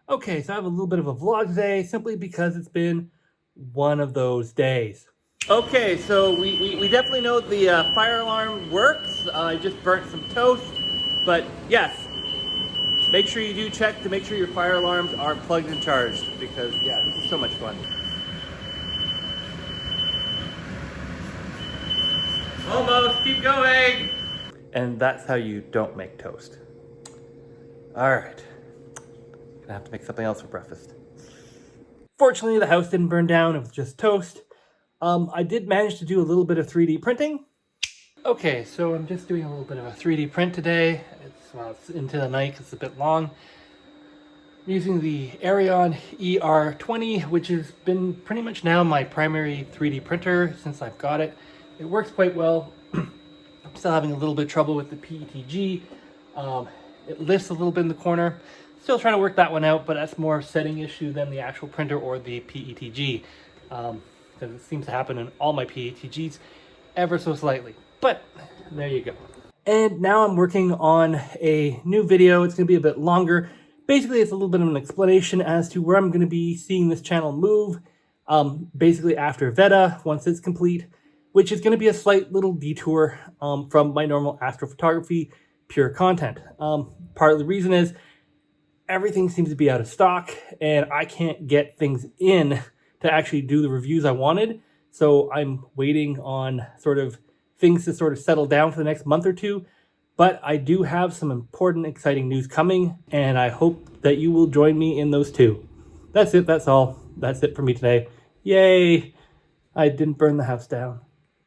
Okay, so I have a little bit of a vlog today simply because it's been one of those days. Okay, so we definitely know the fire alarm works. I just burnt some toast, but yes, make sure you do check to make sure your fire alarms are plugged and charged because yeah, this is so much fun. Almost, keep going! And that's how you don't make toast. All right, gonna have to make something else for breakfast. Fortunately, the house didn't burn down, it was just toast. I did manage to do a little bit of 3D printing. Okay, so I'm just doing a little bit of a 3D print today. It's into the night, it's a bit long. I'm using the Arion ER20, which has been pretty much now my primary 3D printer since I've got it. It works quite well. I'm still having a little bit of trouble with the PETG. It lifts a little bit in the corner. Still trying to work that one out, but that's more a setting issue than the actual printer or the PETG. Because it seems to happen in all my PETGs ever so slightly. But there you go. And now I'm working on a new video. It's going to be a bit longer. Basically, it's a little bit of an explanation as to where I'm going to be seeing this channel move. Basically after Veta, once it's complete, which is going to be a slight little detour from my normal astrophotography pure content. Part of the reason is everything seems to be out of stock and I can't get things in to actually do the reviews I wanted. So I'm waiting on sort of things to sort of settle down for the next month or two. But I do have some important, exciting news coming, and I hope that you will join me in those too. That's it, that's all. That's it for me today. Yay! I didn't burn the house down.